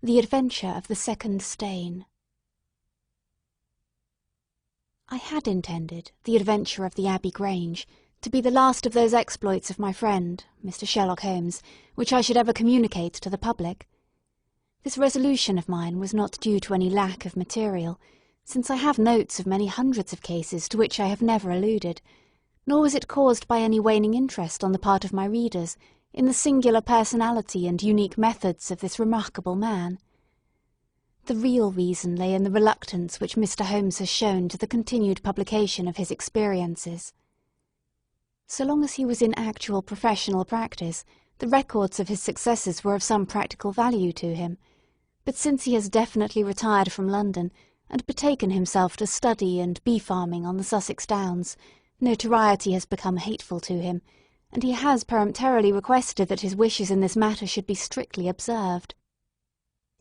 The Adventure of the Second Stain. I had intended The Adventure of the Abbey Grange to be the last of those exploits of my friend, Mr. Sherlock Holmes, which I should ever communicate to the public. This resolution of mine was not due to any lack of material, since I have notes of many hundreds of cases to which I have never alluded, nor was it caused by any waning interest on the part of my readers in the singular personality and unique methods of this remarkable man. The real reason lay in the reluctance which Mr. Holmes has shown to the continued publication of his experiences. So long as he was in actual professional practice, the records of his successes were of some practical value to him, but since he has definitely retired from London and betaken himself to study and bee-farming on the Sussex Downs, notoriety has become hateful to him, and he has peremptorily requested that his wishes in this matter should be strictly observed.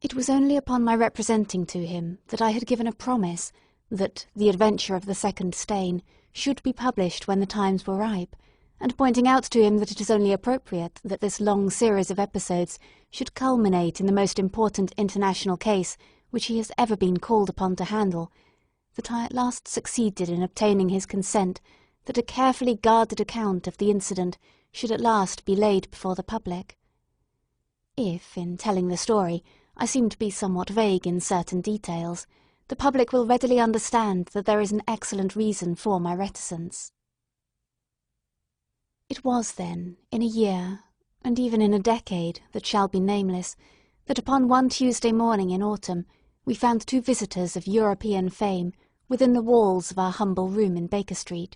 It was only upon my representing to him that I had given a promise that The Adventure of the Second Stain should be published when the times were ripe, and pointing out to him that it is only appropriate that this long series of episodes should culminate in the most important international case which he has ever been called upon to handle, that I at last succeeded in obtaining his consent that a carefully guarded account of the incident should at last be laid before the public. If, in telling the story, I seem to be somewhat vague in certain details, the public will readily understand that there is an excellent reason for my reticence. It was, then, in a year, and even in a decade that shall be nameless, that upon one Tuesday morning in autumn we found two visitors of European fame within the walls of our humble room in Baker Street.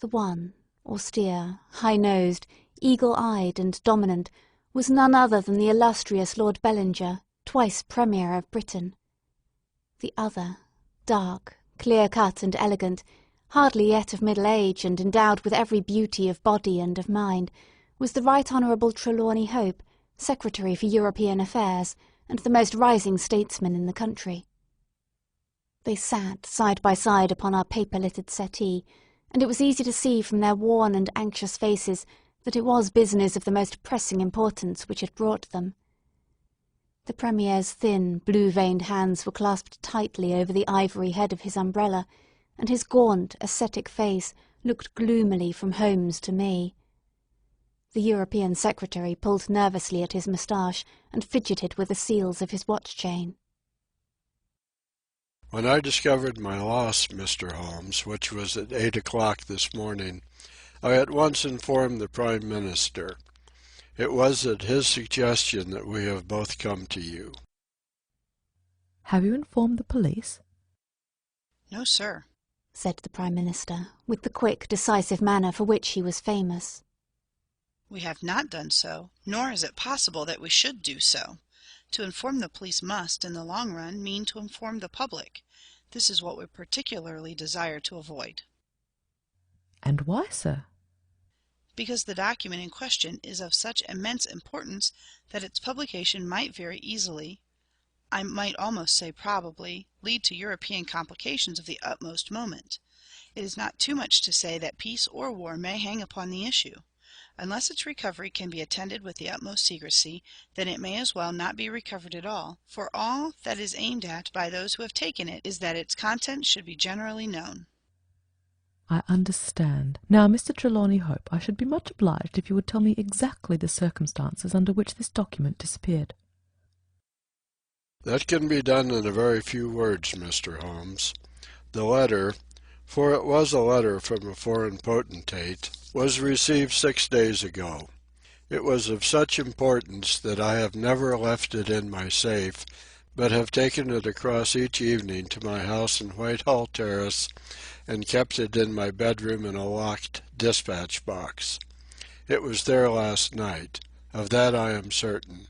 The one, austere, high-nosed, eagle-eyed, and dominant, was none other than the illustrious Lord Bellinger, twice Premier of Britain. The other, dark, clear-cut, and elegant, hardly yet of middle age, and endowed with every beauty of body and of mind, was the Right Honourable Trelawney Hope, Secretary for European Affairs, and the most rising statesman in the country. They sat side by side upon our paper-littered settee, and it was easy to see from their worn and anxious faces that it was business of the most pressing importance which had brought them. The Premier's thin, blue-veined hands were clasped tightly over the ivory head of his umbrella, and his gaunt, ascetic face looked gloomily from Holmes to me. The European Secretary pulled nervously at his moustache and fidgeted with the seals of his watch-chain. When I discovered my loss, Mr. Holmes, which was at 8 o'clock this morning, I at once informed the Prime Minister. It was at his suggestion that we have both come to you. Have you informed the police? No, sir, said the Prime Minister, with the quick, decisive manner for which he was famous. We have not done so, nor is it possible that we should do so. To inform the police must, in the long run, mean to inform the public. This is what we particularly desire to avoid. And why, sir? Because the document in question is of such immense importance that its publication might very easily, I might almost say probably, lead to European complications of the utmost moment. It is not too much to say that peace or war may hang upon the issue. Unless its recovery can be attended with the utmost secrecy, then it may as well not be recovered at all, for all that is aimed at by those who have taken it is that its contents should be generally known. I understand. Now, Mr. Trelawney Hope, I should be much obliged if you would tell me exactly the circumstances under which this document disappeared. That can be done in a very few words, Mr. Holmes. The letter, for it was a letter from a foreign potentate, was received 6 days ago. It was of such importance that I have never left it in my safe, but have taken it across each evening to my house in Whitehall Terrace and kept it in my bedroom in a locked dispatch box. It was there last night. Of that I am certain.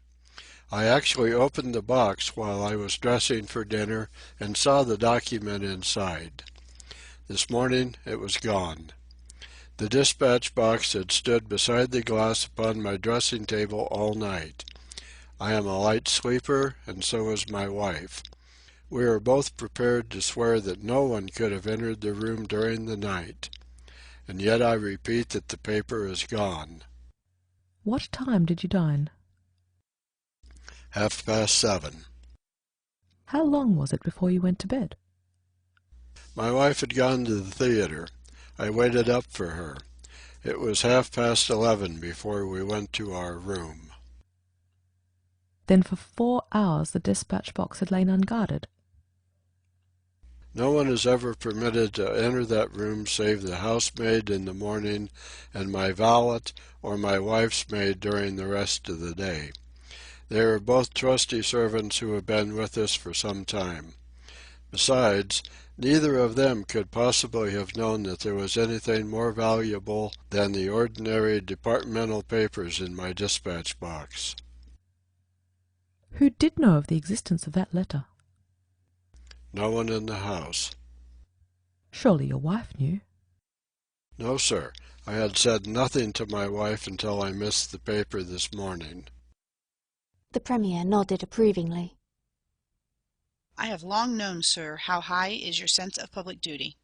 I actually opened the box while I was dressing for dinner and saw the document inside. This morning it was gone. The dispatch box had stood beside the glass upon my dressing table all night. I am a light sleeper, and so is my wife. We are both prepared to swear that no one could have entered the room during the night. And yet I repeat that the paper is gone. What time did you dine? 7:30. How long was it before you went to bed? My wife had gone to the theatre. I waited up for her. It was 11:30 before we went to our room. Then for 4 hours the dispatch box had lain unguarded. No one is ever permitted to enter that room save the housemaid in the morning and my valet or my wife's maid during the rest of the day. They are both trusty servants who have been with us for some time. Besides, neither of them could possibly have known that there was anything more valuable than the ordinary departmental papers in my dispatch box. Who did know of the existence of that letter? No one in the house. Surely your wife knew. No, sir. I had said nothing to my wife until I missed the paper this morning. The Premier nodded approvingly. I have long known, sir, how high is your sense of public duty,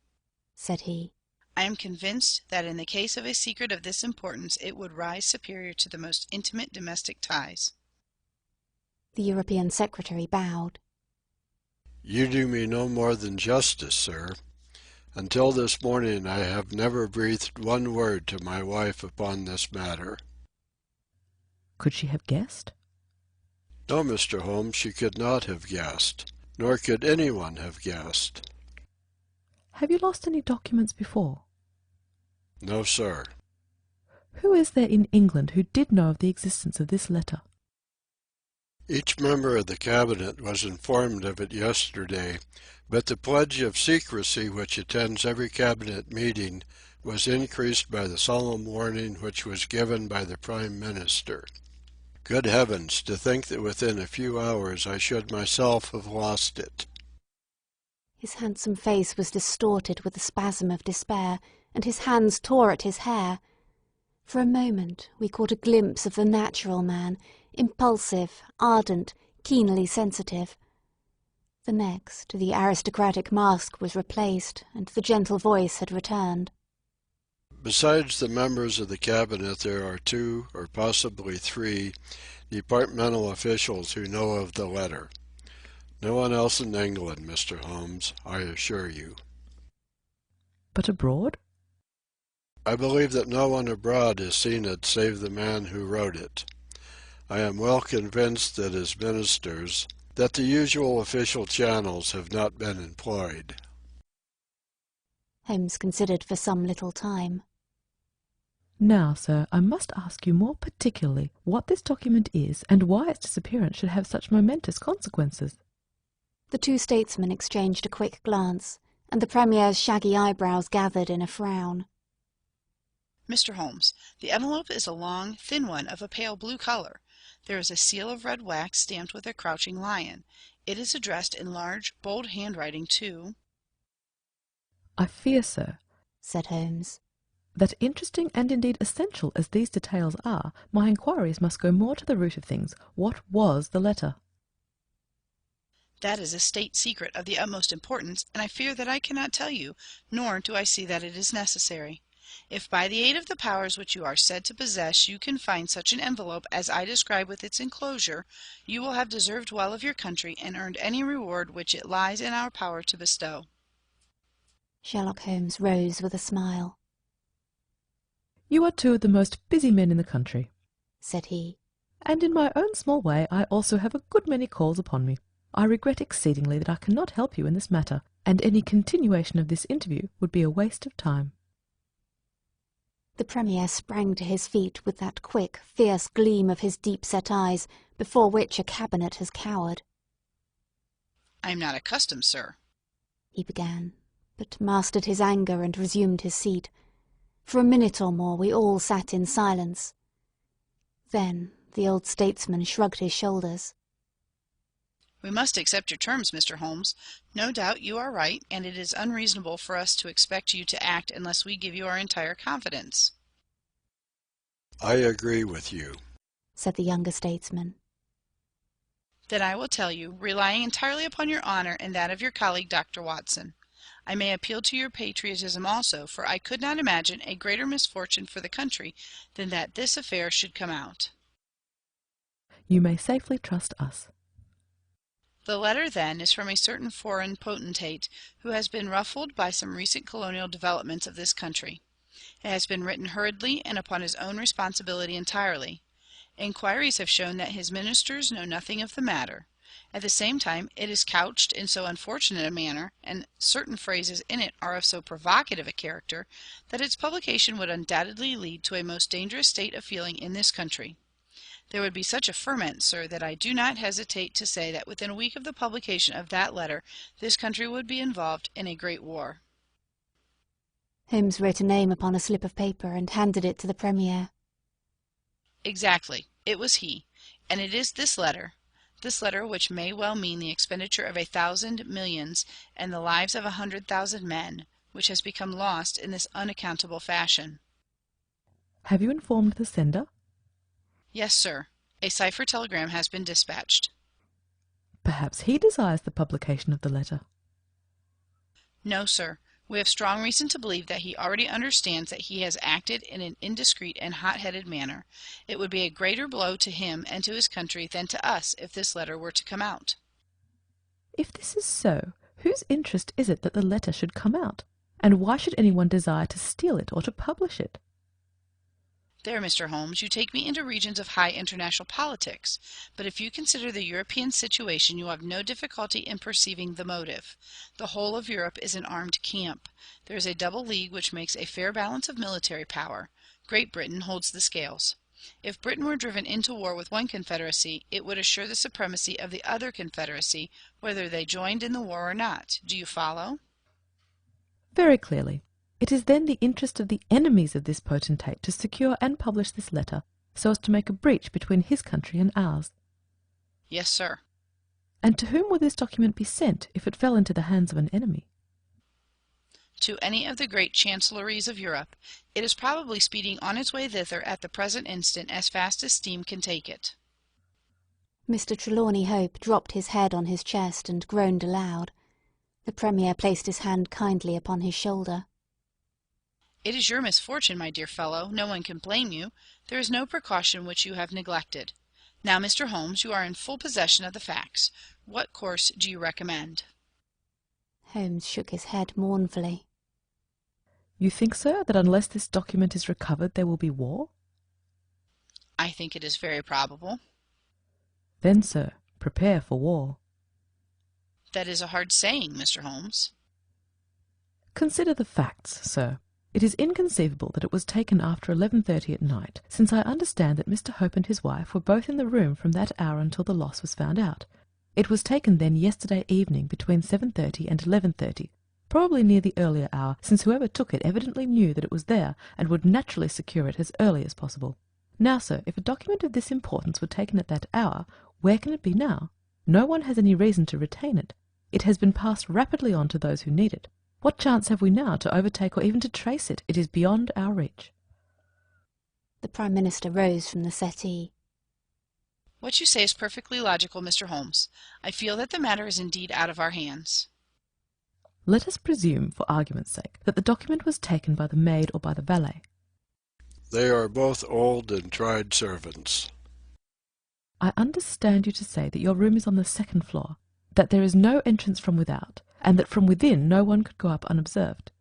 said he. I am convinced that in the case of a secret of this importance it would rise superior to the most intimate domestic ties. The European Secretary bowed. You do me no more than justice, sir. Until this morning I have never breathed one word to my wife upon this matter. Could she have guessed? No, Mr. Holmes, she could not have guessed, nor could anyone have guessed. Have you lost any documents before? No, sir. Who is there in England who did know of the existence of this letter? Each member of the Cabinet was informed of it yesterday, but the pledge of secrecy which attends every Cabinet meeting was increased by the solemn warning which was given by the Prime Minister. Good heavens, to think that within a few hours I should myself have lost it. His handsome face was distorted with a spasm of despair, and his hands tore at his hair. For a moment we caught a glimpse of the natural man, impulsive, ardent, keenly sensitive. The next, the aristocratic mask was replaced, and the gentle voice had returned. Besides the members of the Cabinet, there are 2, or possibly 3, departmental officials who know of the letter. No one else in England, Mr. Holmes, I assure you. But abroad? I believe that no one abroad has seen it save the man who wrote it. I am well convinced that as ministers, that the usual official channels have not been employed. Holmes considered for some little time. Now, sir, I must ask you more particularly what this document is and why its disappearance should have such momentous consequences. The 2 statesmen exchanged a quick glance, and the Premier's shaggy eyebrows gathered in a frown. Mr. Holmes, the envelope is a long, thin one of a pale blue color. There is a seal of red wax stamped with a crouching lion. It is addressed in large, bold handwriting to— I fear, sir, said Holmes, that interesting and indeed essential as these details are, my inquiries must go more to the root of things. What was the letter? That is a state secret of the utmost importance, and I fear that I cannot tell you, nor do I see that it is necessary. If by the aid of the powers which you are said to possess you can find such an envelope as I describe with its enclosure, you will have deserved well of your country and earned any reward which it lies in our power to bestow. Sherlock Holmes rose with a smile. You are 2 of the most busy men in the country, said he, and in my own small way I also have a good many calls upon me. I regret exceedingly that I cannot help you in this matter, and any continuation of this interview would be a waste of time. The Premier sprang to his feet with that quick, fierce gleam of his deep-set eyes before which a cabinet has cowered. I am not accustomed, sir, he began, but mastered his anger and resumed his seat. For a minute or more we all sat in silence. Then the old statesman shrugged his shoulders. We must accept your terms, Mr. Holmes. No doubt you are right, and it is unreasonable for us to expect you to act unless we give you our entire confidence. I agree with you, said the younger statesman. Then I will tell you, relying entirely upon your honor and that of your colleague, Dr. Watson. I may appeal to your patriotism also, for I could not imagine a greater misfortune for the country than that this affair should come out. You may safely trust us. The letter, then, is from a certain foreign potentate who has been ruffled by some recent colonial developments of this country. It has been written hurriedly and upon his own responsibility entirely. Inquiries have shown that his ministers know nothing of the matter. At the same time, it is couched in so unfortunate a manner, and certain phrases in it are of so provocative a character, that its publication would undoubtedly lead to a most dangerous state of feeling in this country. There would be such a ferment, sir, that I do not hesitate to say that within a week of the publication of that letter this country would be involved in a great war." Holmes wrote a name upon a slip of paper and handed it to the Premier. "Exactly. It was he. And it is this letter which may well mean the expenditure of 1,000 millions and the lives of 100,000 men, which has become lost in this unaccountable fashion." Have you informed the sender? "Yes, sir. A cipher telegram has been dispatched." Perhaps he desires the publication of the letter. "No, sir. We have strong reason to believe that he already understands that he has acted in an indiscreet and hot-headed manner. It would be a greater blow to him and to his country than to us if this letter were to come out." If this is so, whose interest is it that the letter should come out? And why should anyone desire to steal it or to publish it? There, Mr. Holmes, you take me into regions of high international politics. But if you consider the European situation, you have no difficulty in perceiving the motive. The whole of Europe is an armed camp. There is a double league which makes a fair balance of military power. Great Britain holds the scales. If Britain were driven into war with one confederacy, it would assure the supremacy of the other confederacy, whether they joined in the war or not. Do you follow? Very clearly. It is then the interest of the enemies of this potentate to secure and publish this letter, so as to make a breach between his country and ours. Yes, sir. And to whom would this document be sent if it fell into the hands of an enemy? To any of the great chancelleries of Europe. It is probably speeding on its way thither at the present instant as fast as steam can take it." Mr. Trelawney Hope dropped his head on his chest and groaned aloud. The Premier placed his hand kindly upon his shoulder. "It is your misfortune, my dear fellow. No one can blame you. There is no precaution which you have neglected. Now, Mr. Holmes, you are in full possession of the facts. What course do you recommend?" Holmes shook his head mournfully. You think, sir, that unless this document is recovered there will be war? "I think it is very probable." Then, sir, prepare for war. "That is a hard saying, Mr. Holmes." Consider the facts, sir. It is inconceivable that it was taken after 11:30 at night, since I understand that Mr. Hope and his wife were both in the room from that hour until the loss was found out. It was taken then yesterday evening between 7:30 and 11:30, probably near the earlier hour, since whoever took it evidently knew that it was there and would naturally secure it as early as possible. Now, sir, if a document of this importance were taken at that hour, where can it be now? No one has any reason to retain it. It has been passed rapidly on to those who need it. What chance have we now to overtake or even to trace it? It is beyond our reach." The Prime Minister rose from the settee. "What you say is perfectly logical, Mr. Holmes. I feel that the matter is indeed out of our hands." Let us presume, for argument's sake, that the document was taken by the maid or by the valet. They are both old and tried servants. I understand you to say that your room is on the second floor, that there is no entrance from without, and that from within no one could go up unobserved.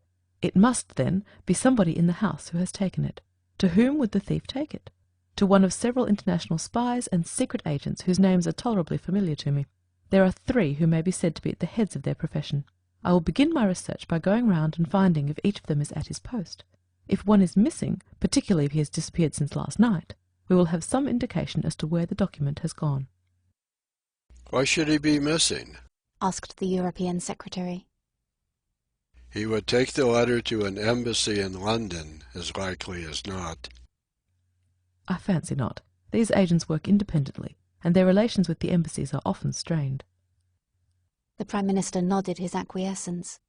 It must, then, be somebody in the house who has taken it. To whom would the thief take it? To one of several international spies and secret agents whose names are tolerably familiar to me. There are 3 who may be said to be at the heads of their profession. I will begin my research by going round and finding if each of them is at his post. If one is missing, particularly if he has disappeared since last night, we will have some indication as to where the document has gone. Why should he be missing? Asked the European Secretary. He would take the letter to an embassy in London, as likely as not. I fancy not. These agents work independently, and their relations with the embassies are often strained. The Prime Minister nodded his acquiescence.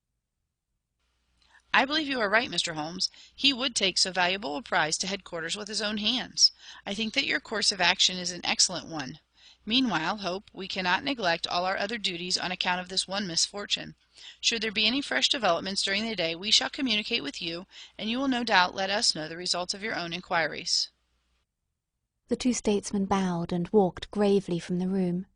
"I believe you are right, Mr. Holmes. He would take so valuable a prize to headquarters with his own hands. I think that your course of action is an excellent one. Meanwhile, Hope, we cannot neglect all our other duties on account of this one misfortune. Should there be any fresh developments during the day, we shall communicate with you, and you will no doubt let us know the results of your own inquiries." The two statesmen bowed and walked gravely from the room.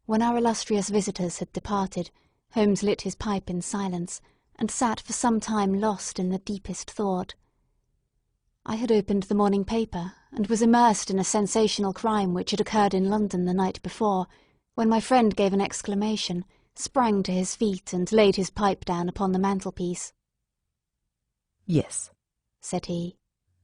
When our illustrious visitors had departed, Holmes lit his pipe in silence, and sat for some time lost in the deepest thought. I had opened the morning paper, and was immersed in a sensational crime which had occurred in London the night before, when my friend gave an exclamation, sprang to his feet, and laid his pipe down upon the mantelpiece. "Yes," said he.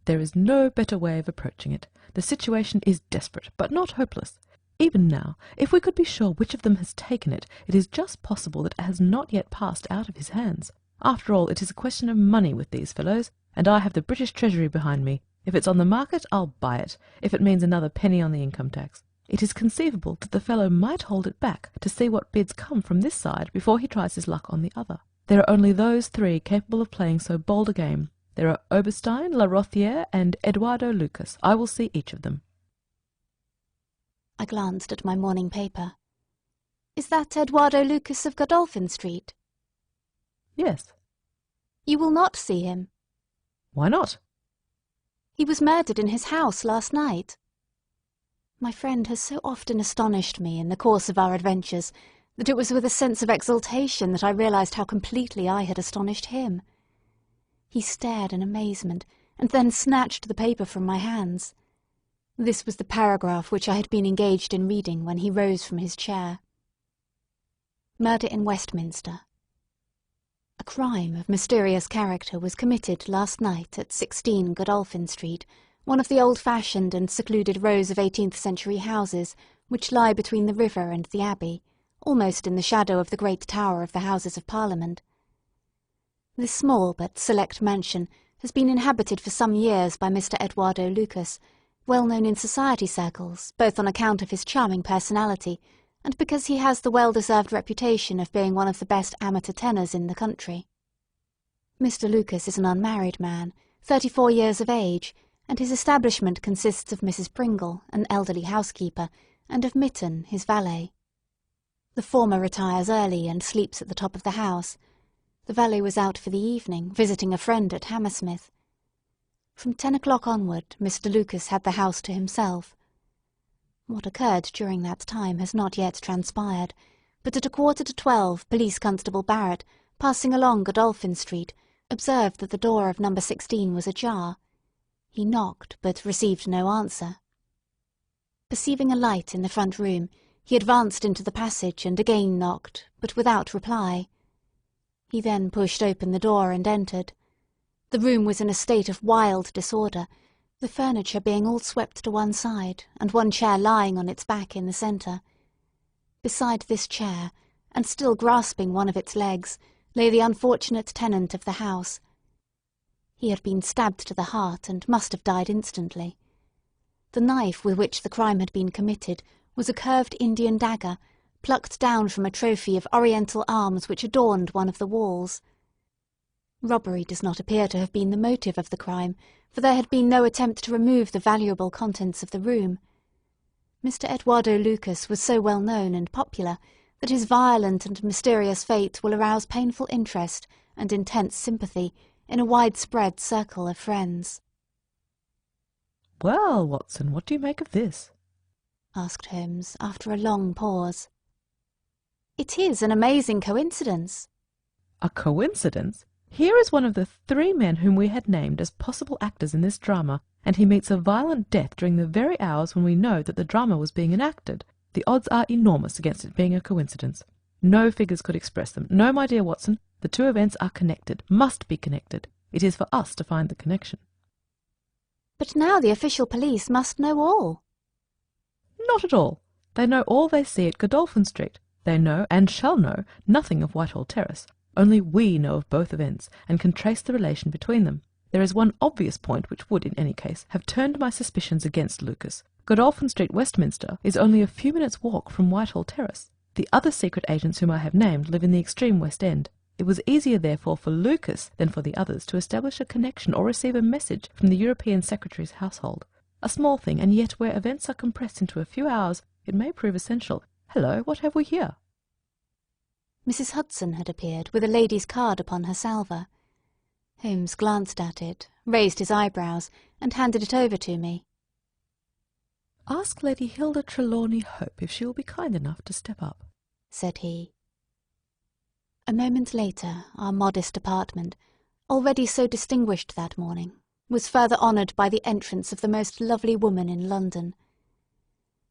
"There is no better way of approaching it. The situation is desperate, but not hopeless. Even now, if we could be sure which of them has taken it, it is just possible that it has not yet passed out of his hands. After all, it is a question of money with these fellows, and I have the British Treasury behind me. If it's on the market, I'll buy it, if it means another penny on the income tax. It is conceivable that the fellow might hold it back to see what bids come from this side before he tries his luck on the other. There are only those three capable of playing so bold a game. There are Oberstein, La Rothiere, and Eduardo Lucas. I will see each of them." I glanced at my morning paper. "Is that Eduardo Lucas of Godolphin Street?" "Yes." "You will not see him." "Why not?" "He was murdered in his house last night." My friend has so often astonished me in the course of our adventures that it was with a sense of exultation that I realized how completely I had astonished him. He stared in amazement, and then snatched the paper from my hands. This was the paragraph which I had been engaged in reading when he rose from his chair. Murder in Westminster. A crime of mysterious character was committed last night at 16 Godolphin Street, one of the old-fashioned and secluded rows of 18th-century houses which lie between the river and the Abbey, almost in the shadow of the great tower of the Houses of Parliament. This small but select mansion has been inhabited for some years by Mr. Eduardo Lucas, well known in society circles, both on account of his charming personality and because he has the well-deserved reputation of being one of the best amateur tenors in the country. Mr. Lucas is an unmarried man, 34 years of age, and his establishment consists of Mrs. Pringle, an elderly housekeeper, and of Mitten, his valet. The former retires early and sleeps at the top of the house. The valet was out for the evening, visiting a friend at Hammersmith. From 10 o'clock onward, Mr. Lucas had the house to himself. What occurred during that time has not yet transpired, but at 11:45 Police Constable Barrett, passing along Godolphin Street, observed that the door of number 16 was ajar. He knocked, but received no answer. Perceiving a light in the front room, he advanced into the passage and again knocked, but without reply. He then pushed open the door and entered. The room was in a state of wild disorder, the furniture being all swept to one side, and one chair lying on its back in the centre. Beside this chair, and still grasping one of its legs, lay the unfortunate tenant of the house. He had been stabbed to the heart and must have died instantly. The knife with which the crime had been committed was a curved Indian dagger, plucked down from a trophy of Oriental arms which adorned one of the walls. Robbery does not appear to have been the motive of the crime, for there had been no attempt to remove the valuable contents of the room. Mr. Eduardo Lucas was so well known and popular that his violent and mysterious fate will arouse painful interest and intense sympathy in a widespread circle of friends. "Well, Watson, what do you make of this?" asked Holmes, after a long pause. "It is an amazing coincidence." "A coincidence? Here is one of the 3 men whom we had named as possible actors in this drama, and he meets a violent death during the very hours when we know that the drama was being enacted. The odds are enormous against it being a coincidence. No figures could express them. No, my dear Watson, the 2 events are connected, must be connected. It is for us to find the connection." "But now the official police must know all." "Not at all. They know all they see at Godolphin Street. They know, and shall know, nothing of Whitehall Terrace. Only we know of both events, and can trace the relation between them. There is one obvious point which would, in any case, have turned my suspicions against Lucas. Godolphin Street, Westminster, is only a few minutes' walk from Whitehall Terrace. The other secret agents whom I have named live in the extreme West End. It was easier, therefore, for Lucas than for the others to establish a connection or receive a message from the European Secretary's household. A small thing, and yet where events are compressed into a few hours, it may prove essential. Hello, what have we here?" Mrs. Hudson had appeared with a lady's card upon her salver. Holmes glanced at it, raised his eyebrows, and handed it over to me. Ask Lady Hilda Trelawney Hope if she will be kind enough to step up," said he. A moment later our modest apartment, already so distinguished that morning, was further honoured by the entrance of the most lovely woman in London.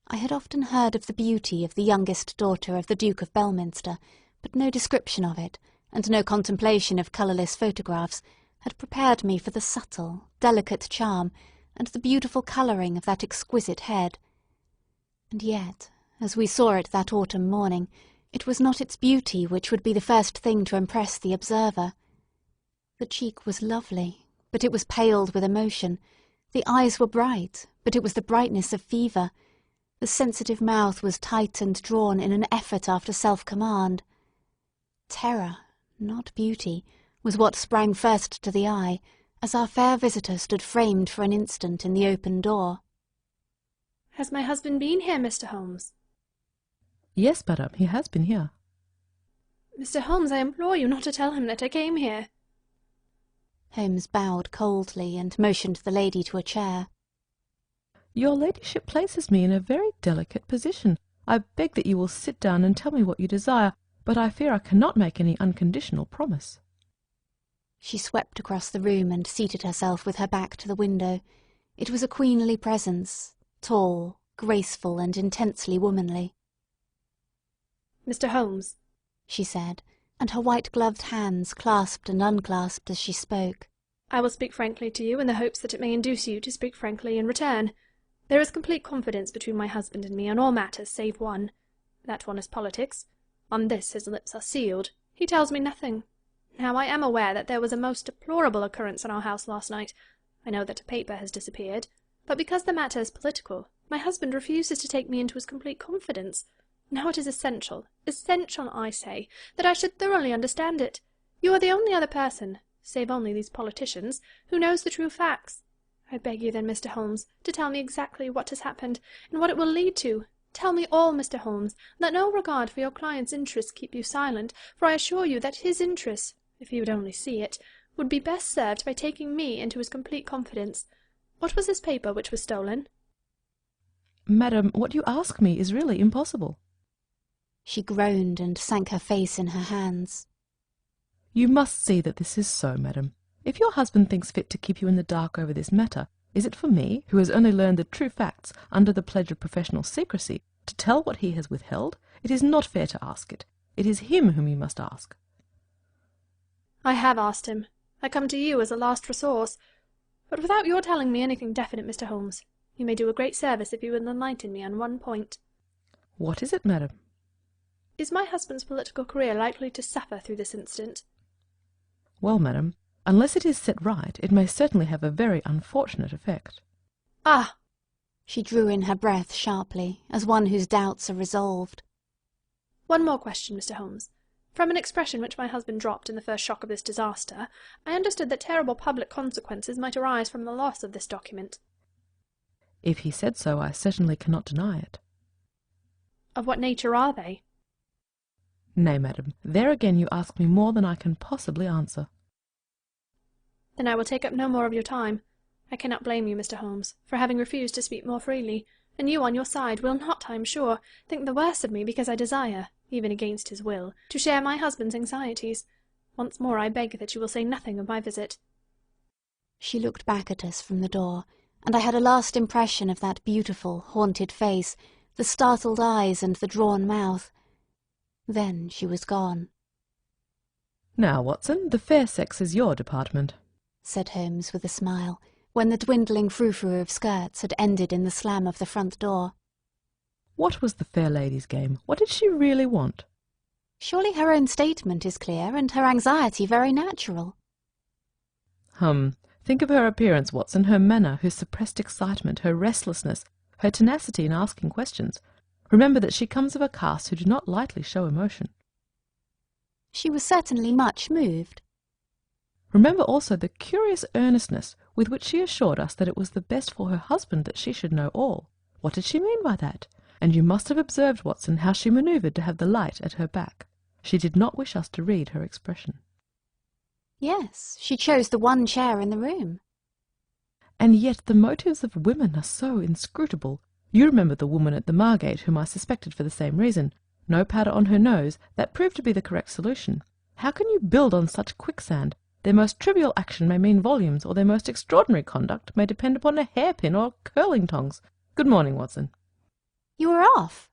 I had often heard of the beauty of the youngest daughter of the Duke of Belminster, but no description of it, and no contemplation of colourless photographs, had prepared me for the subtle, delicate charm, and the beautiful colouring of that exquisite head. And yet, as we saw it that autumn morning, it was not its beauty which would be the first thing to impress the observer. The cheek was lovely, but it was paled with emotion. The eyes were bright, but it was the brightness of fever. The sensitive mouth was tight and drawn in an effort after self-command. Terror, not beauty, was what sprang first to the eye, as our fair visitor stood framed for an instant in the open door. "Has my husband been here, Mr. Holmes?" "Yes, madam, he has been here." "Mr. Holmes, I implore you not to tell him that I came here." Holmes bowed coldly and motioned the lady to a chair. "Your ladyship places me in a very delicate position. I beg that you will sit down and tell me what you desire, but I fear I cannot make any unconditional promise." She swept across the room and seated herself with her back to the window. It was a queenly presence, tall, graceful, and intensely womanly. "Mr. Holmes," she said, and her white-gloved hands clasped and unclasped as she spoke. "I will speak frankly to you in the hopes that it may induce you to speak frankly in return. There is complete confidence between my husband and me on all matters save one. That one is politics. On this his lips are sealed. He tells me nothing. Now I am aware that there was a most deplorable occurrence in our house last night. I know that a paper has disappeared. But because the matter is political, my husband refuses to take me into his complete confidence. Now it is essential, I say, that I should thoroughly understand it. You are the only other person, save only these politicians, who knows the true facts. I beg you then, Mr. Holmes, to tell me exactly what has happened, and what it will lead to. Tell me all, Mr. Holmes. Let no regard for your client's interests keep you silent, for I assure you that his interests, if he would only see it, would be best served by taking me into his complete confidence. What was this paper which was stolen?" "Madam, what you ask me is really impossible." She groaned and sank her face in her hands. "You must see that this is so, madam. If your husband thinks fit to keep you in the dark over this matter, is it for me, who has only learned the true facts under the pledge of professional secrecy, to tell what he has withheld? It is not fair to ask it. It is him whom you must ask." "I have asked him. I come to you as a last resource. But without your telling me anything definite, Mr. Holmes, you may do a great service if you will enlighten me on one point." "What is it, madam?" "Is my husband's political career likely to suffer through this incident?" "Well, madam, unless it is set right, it may certainly have a very unfortunate effect." "Ah!" She drew in her breath sharply, as one whose doubts are resolved. "One more question, Mr. Holmes. From an expression which my husband dropped in the first shock of this disaster, I understood that terrible public consequences might arise from the loss of this document." "If he said so, I certainly cannot deny it." "Of what nature are they?" "Nay, madam, there again you ask me more than I can possibly answer." "Then I will take up no more of your time. I cannot blame you, Mr. Holmes, for having refused to speak more freely, and you on your side will not, I am sure, think the worse of me because I desire, even against his will, to share my husband's anxieties. Once more I beg that you will say nothing of my visit." She looked back at us from the door, and I had a last impression of that beautiful, haunted face, the startled eyes and the drawn mouth. Then she was gone. "Now, Watson, the fair sex is your department," said Holmes with a smile, when the dwindling frou-frou of skirts had ended in the slam of the front door. "What was the fair lady's game? What did she really want?" Surely her own statement is clear, and her anxiety very natural. Think of her appearance, Watson, her manner, her suppressed excitement, her restlessness, her tenacity in asking questions. Remember that she comes of a caste who do not lightly show emotion. She was certainly much moved. Remember also the curious earnestness with which she assured us that it was the best for her husband that she should know all. What did she mean by that? And you must have observed, Watson, how she manoeuvred to have the light at her back. She did not wish us to read her expression. Yes, she chose the one chair in the room. And yet the motives of women are so inscrutable. You remember the woman at the Margate whom I suspected for the same reason. No powder on her nose. That proved to be the correct solution. How can you build on such quicksand? Their most trivial action may mean volumes, or their most extraordinary conduct may depend upon a hairpin or curling tongs. Good morning, Watson. You are off?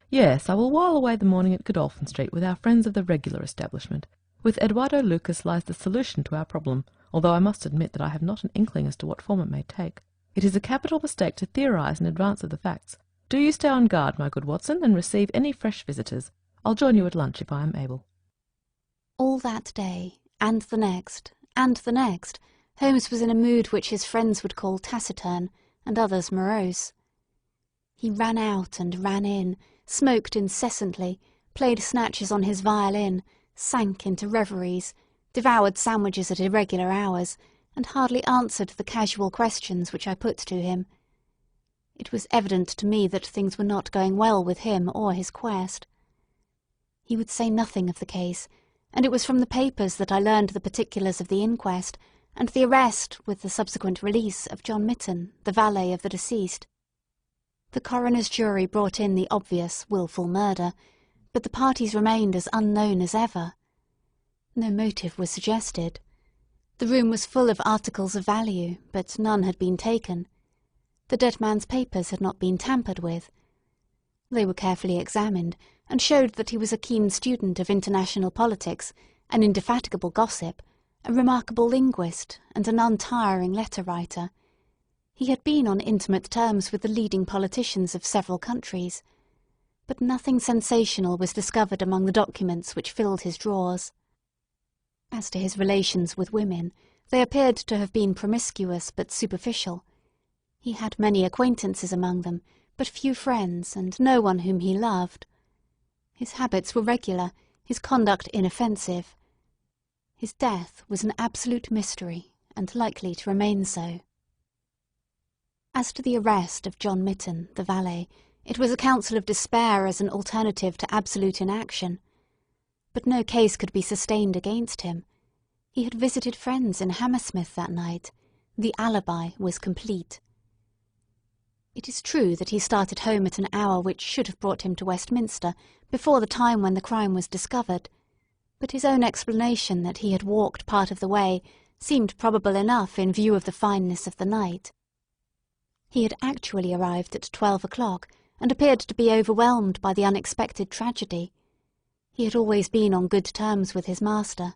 Yes, I will while away the morning at Godolphin Street with our friends of the regular establishment. With Eduardo Lucas lies the solution to our problem, although I must admit that I have not an inkling as to what form it may take. It is a capital mistake to theorize in advance of the facts. Do you stay on guard, my good Watson, and receive any fresh visitors. I'll join you at lunch if I am able. All that day, and the next, Holmes was in a mood which his friends would call taciturn, and others morose. He ran out and ran in, smoked incessantly, played snatches on his violin, sank into reveries, devoured sandwiches at irregular hours, and hardly answered the casual questions which I put to him. It was evident to me that things were not going well with him or his quest. He would say nothing of the case, and it was from the papers that I learned the particulars of the inquest, and the arrest, with the subsequent release, of John Mitton, the valet of the deceased. The coroner's jury brought in the obvious, wilful murder, but the parties remained as unknown as ever. No motive was suggested. The room was full of articles of value, but none had been taken. The dead man's papers had not been tampered with. They were carefully examined, and showed that he was a keen student of international politics, an indefatigable gossip, a remarkable linguist, and an untiring letter-writer. He had been on intimate terms with the leading politicians of several countries, but nothing sensational was discovered among the documents which filled his drawers. As to his relations with women, they appeared to have been promiscuous but superficial. He had many acquaintances among them, but few friends, and no one whom he loved. His habits were regular, his conduct inoffensive. His death was an absolute mystery, and likely to remain so. As to the arrest of John Mitton, the valet, it was a counsel of despair as an alternative to absolute inaction. But no case could be sustained against him. He had visited friends in Hammersmith that night. The alibi was complete. It is true that he started home at an hour which should have brought him to Westminster before the time when the crime was discovered, but his own explanation that he had walked part of the way seemed probable enough in view of the fineness of the night. He had actually arrived at 12 o'clock, and appeared to be overwhelmed by the unexpected tragedy. He had always been on good terms with his master.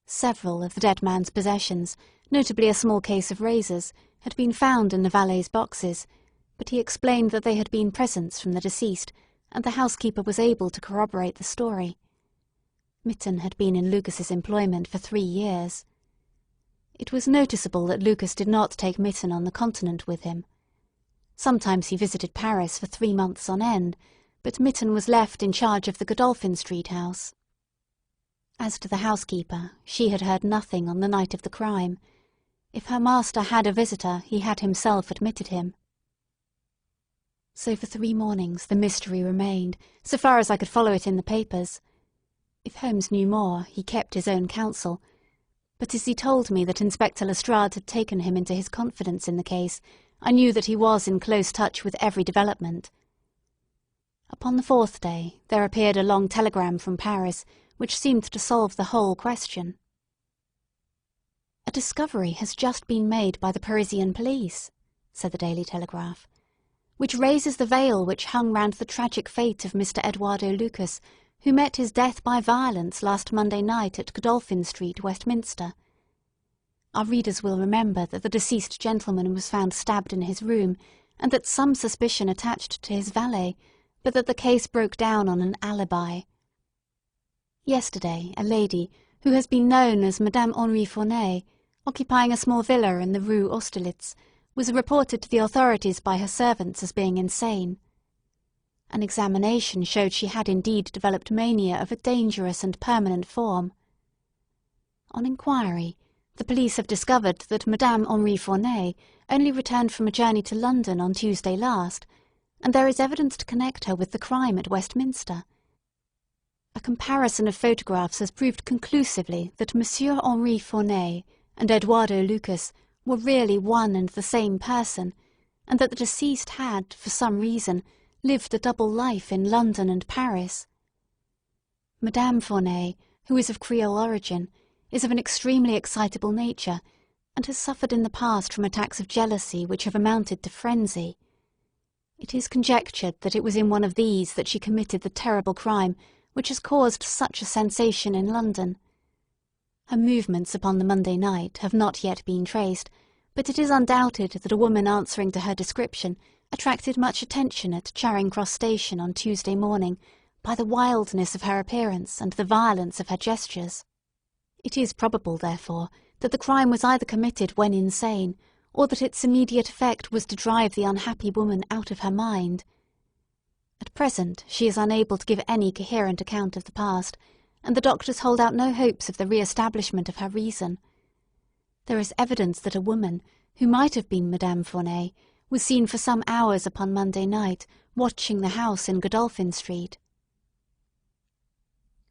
Several of the dead man's possessions, notably a small case of razors, had been found in the valet's boxes, but he explained that they had been presents from the deceased, and the housekeeper was able to corroborate the story. Mitton had been in Lucas's employment for 3 years. It was noticeable that Lucas did not take Mitton on the continent with him. Sometimes he visited Paris for 3 months on end, but Mitton was left in charge of the Godolphin Street house. As to the housekeeper, she had heard nothing on the night of the crime. If her master had a visitor, he had himself admitted him. So for 3 mornings the mystery remained, so far as I could follow it in the papers. If Holmes knew more, he kept his own counsel, but as he told me that Inspector Lestrade had taken him into his confidence in the case, I knew that he was in close touch with every development. Upon the 4th day there appeared a long telegram from Paris, which seemed to solve the whole question. "A discovery has just been made by the Parisian police," said the Daily Telegraph, "which raises the veil which hung round the tragic fate of Mr. Eduardo Lucas, who met his death by violence last Monday night at Godolphin Street, Westminster. Our readers will remember that the deceased gentleman was found stabbed in his room, and that some suspicion attached to his valet, but that the case broke down on an alibi. Yesterday, a lady, who has been known as Madame Henri Fourney, occupying a small villa in the Rue Austerlitz, was reported to the authorities by her servants as being insane. An examination showed she had indeed developed mania of a dangerous and permanent form. On inquiry, the police have discovered that Madame Henri Fourney only returned from a journey to London on Tuesday last, and there is evidence to connect her with the crime at Westminster. A comparison of photographs has proved conclusively that Monsieur Henri Fourney and Eduardo Lucas were really one and the same person, and that the deceased had, for some reason, lived a double life in London and Paris. Madame Fournay, who is of Creole origin, is of an extremely excitable nature, and has suffered in the past from attacks of jealousy which have amounted to frenzy. It is conjectured that it was in one of these that she committed the terrible crime which has caused such a sensation in London. Her movements upon the Monday night have not yet been traced, but it is undoubted that a woman answering to her description attracted much attention at Charing Cross Station on Tuesday morning by the wildness of her appearance and the violence of her gestures. It is probable, therefore, that the crime was either committed when insane, or that its immediate effect was to drive the unhappy woman out of her mind. At present she is unable to give any coherent account of the past, and the doctors hold out no hopes of the re-establishment of her reason. There is evidence that a woman, who might have been Madame Fournay, was seen for some hours upon Monday night, watching the house in Godolphin Street.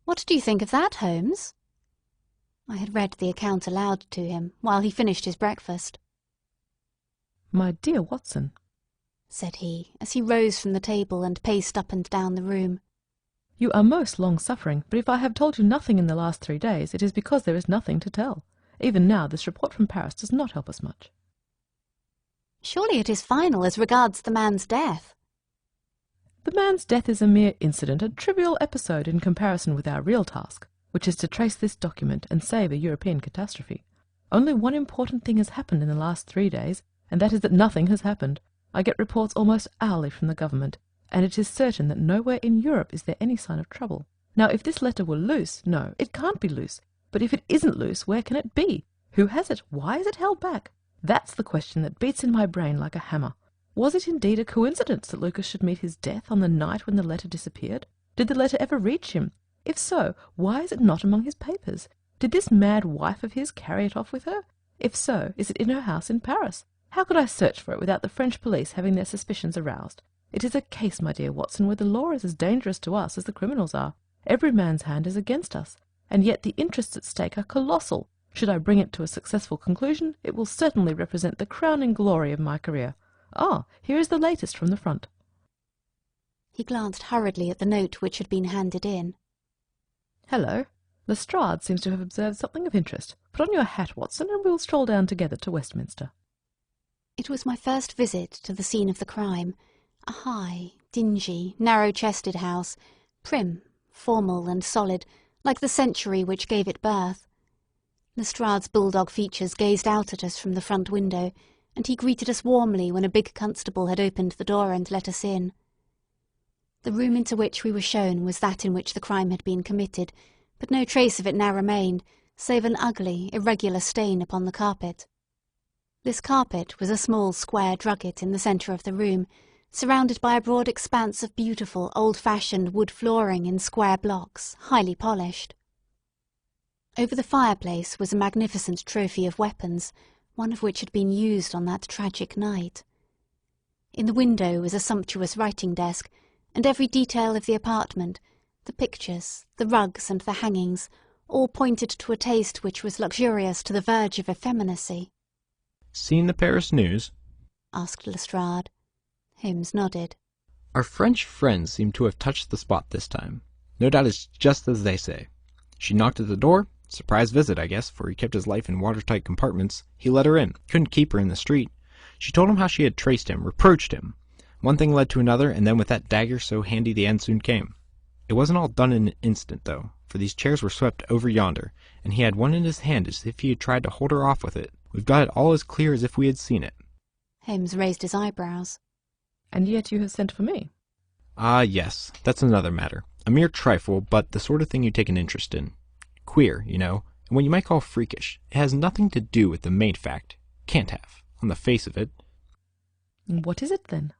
"What do you think of that, Holmes?" I had read the account aloud to him while he finished his breakfast. "My dear Watson," said he, as he rose from the table and paced up and down the room, "you are most long-suffering, but if I have told you nothing in the last 3 days, it is because there is nothing to tell. Even now this report from Paris does not help us much." "Surely it is final as regards the man's death." "The man's death is a mere incident, a trivial episode in comparison with our real task, which is to trace this document and save a European catastrophe. Only one important thing has happened in the last 3 days, and that is that nothing has happened. I get reports almost hourly from the government, and it is certain that nowhere in Europe is there any sign of trouble. Now, if this letter were loose, no, it can't be loose. But if it isn't loose, where can it be? Who has it? Why is it held back? That's the question that beats in my brain like a hammer. Was it indeed a coincidence that Lucas should meet his death on the night when the letter disappeared? Did the letter ever reach him? If so, why is it not among his papers? Did this mad wife of his carry it off with her? If so, is it in her house in Paris? How could I search for it without the French police having their suspicions aroused? It is a case, my dear Watson, where the law is as dangerous to us as the criminals are. Every man's hand is against us, and yet the interests at stake are colossal. Should I bring it to a successful conclusion, it will certainly represent the crowning glory of my career. Ah, here is the latest from the front." He glanced hurriedly at the note which had been handed in. "Hello. Lestrade seems to have observed something of interest. Put on your hat, Watson, and we'll stroll down together to Westminster." It was my first visit to the scene of the crime, a high, dingy, narrow-chested house, prim, formal, and solid, like the century which gave it birth. Lestrade's bulldog features gazed out at us from the front window, and he greeted us warmly when a big constable had opened the door and let us in. The room into which we were shown was that in which the crime had been committed, but no trace of it now remained, save an ugly, irregular stain upon the carpet. This carpet was a small square drugget in the centre of the room, surrounded by a broad expanse of beautiful, old-fashioned wood flooring in square blocks, highly polished. Over the fireplace was a magnificent trophy of weapons, one of which had been used on that tragic night. In the window was a sumptuous writing desk, and every detail of the apartment, the pictures, the rugs, and the hangings, all pointed to a taste which was luxurious to the verge of effeminacy. "Seen the Paris news?" asked Lestrade. Holmes nodded. "Our French friends seem to have touched the spot this time. No doubt it's just as they say. She knocked at the door. Surprise visit, I guess, for he kept his life in watertight compartments. He let her in. Couldn't keep her in the street. She told him how she had traced him, reproached him. One thing led to another, and then with that dagger so handy the end soon came. It wasn't all done in an instant, though, for these chairs were swept over yonder, and he had one in his hand as if he had tried to hold her off with it. We've got it all as clear as if we had seen it." Holmes raised his eyebrows. "And yet you have sent for me." "Ah, yes, that's another matter. A mere trifle, but the sort of thing you take an interest in. Queer, you know, and what you might call freakish. It has nothing to do with the main fact. Can't have, on the face of it." "What is it, then?"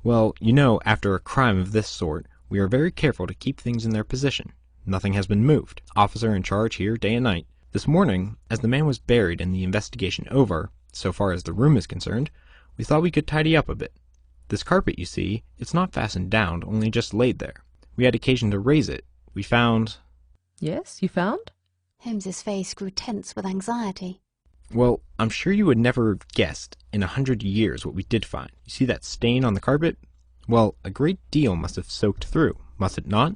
"Well, you know, after a crime of this sort, we are very careful to keep things in their position. Nothing has been moved. Officer in charge here day and night. This morning, as the man was buried and the investigation over, so far as the room is concerned, we thought we could tidy up a bit. This carpet, you see, it's not fastened down, only just laid there. We had occasion to raise it. We found—" "Yes, you found?" Holmes's face grew tense with anxiety. Well, I'm sure you would never have guessed in 100 years what we did find. You see that stain on the carpet? Well, a great deal must have soaked through, must it not?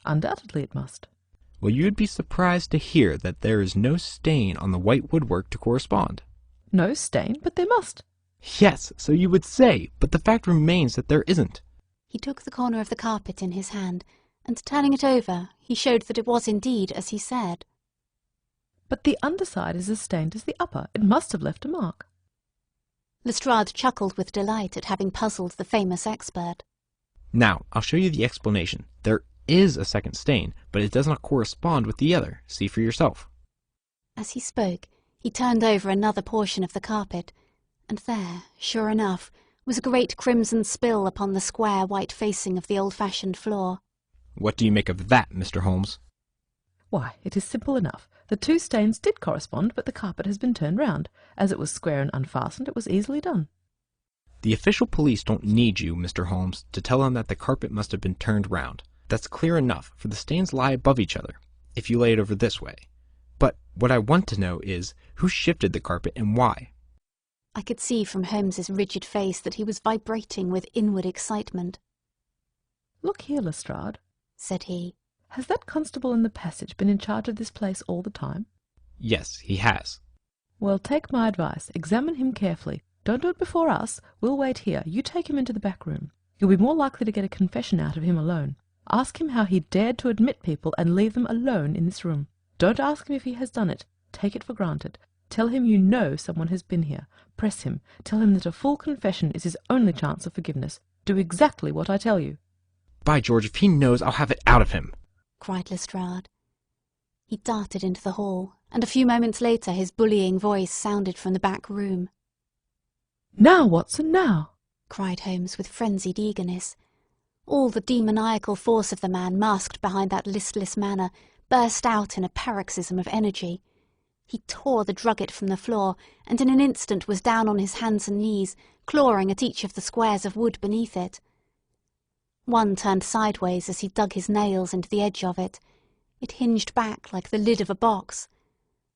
Undoubtedly it must. Well, you'd be surprised to hear that there is no stain on the white woodwork to correspond. No stain, but there must. Yes, so you would say, but the fact remains that there isn't. He took the corner of the carpet in his hand, and turning it over, he showed that it was indeed as he said. But the underside is as stained as the upper. It must have left a mark. Lestrade chuckled with delight at having puzzled the famous expert. Now, I'll show you the explanation. There is a second stain, but it does not correspond with the other. See for yourself. As he spoke, he turned over another portion of the carpet, and there, sure enough, was a great crimson spill upon the square white facing of the old-fashioned floor. What do you make of that, Mr. Holmes? Why, it is simple enough. The two stains did correspond, but the carpet has been turned round. As it was square and unfastened, it was easily done. The official police don't need you, Mr. Holmes, to tell them that the carpet must have been turned round. That's clear enough, for the stains lie above each other, if you lay it over this way. But what I want to know is, who shifted the carpet and why? I could see from Holmes's rigid face that he was vibrating with inward excitement. Look here, Lestrade, said he. Has that constable in the passage been in charge of this place all the time? Yes, he has. Well, take my advice. Examine him carefully. Don't do it before us. We'll wait here. You take him into the back room. You'll be more likely to get a confession out of him alone. Ask him how he dared to admit people and leave them alone in this room. Don't ask him if he has done it. Take it for granted. Tell him you know someone has been here. Press him. Tell him that a full confession is his only chance of forgiveness. Do exactly what I tell you. By George, if he knows, I'll have it out of him, cried Lestrade. He darted into the hall, and a few moments later his bullying voice sounded from the back room. Now, Watson, now, cried Holmes with frenzied eagerness. All the demoniacal force of the man masked behind that listless manner burst out in a paroxysm of energy. He tore the drugget from the floor, and in an instant was down on his hands and knees, clawing at each of the squares of wood beneath it. One turned sideways as he dug his nails into the edge of it. It hinged back like the lid of a box.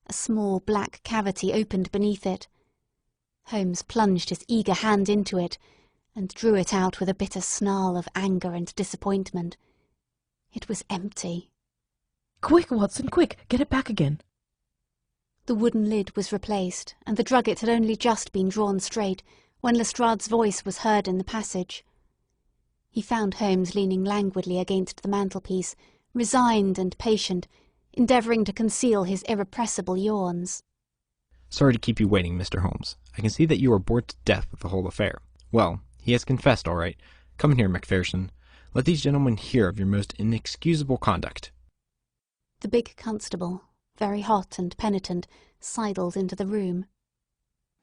A small black cavity opened beneath it. Holmes plunged his eager hand into it, and drew it out with a bitter snarl of anger and disappointment. It was empty. Quick, Watson, quick! Get it back again! The wooden lid was replaced, and the drugget had only just been drawn straight when Lestrade's voice was heard in the passage. He found Holmes leaning languidly against the mantelpiece, resigned and patient, endeavouring to conceal his irrepressible yawns. Sorry to keep you waiting, Mr. Holmes. I can see that you are bored to death with the whole affair. Well, he has confessed, all right. Come in here, Macpherson. Let these gentlemen hear of your most inexcusable conduct. The big constable, very hot and penitent, sidled into the room.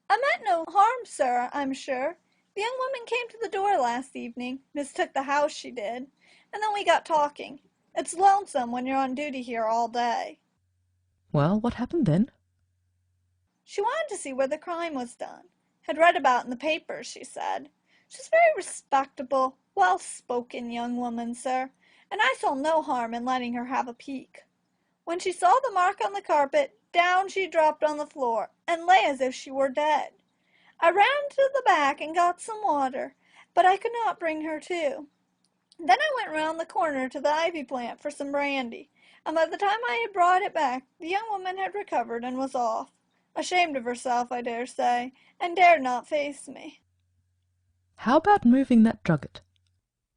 I meant no harm, sir, I'm sure. The young woman came to the door last evening, mistook the house, she did, and then we got talking. It's lonesome when you're on duty here all day. Well, what happened then? She wanted to see where the crime was done. Had read about in the papers, she said. She's a very respectable, well-spoken young woman, sir, and I saw no harm in letting her have a peek. When she saw the mark on the carpet, down she dropped on the floor, and lay as if she were dead. I ran to the back and got some water, but I could not bring her to. Then I went round the corner to the ivy plant for some brandy, and by the time I had brought it back, the young woman had recovered and was off, ashamed of herself, I dare say, and dared not face me. How about moving that drugget?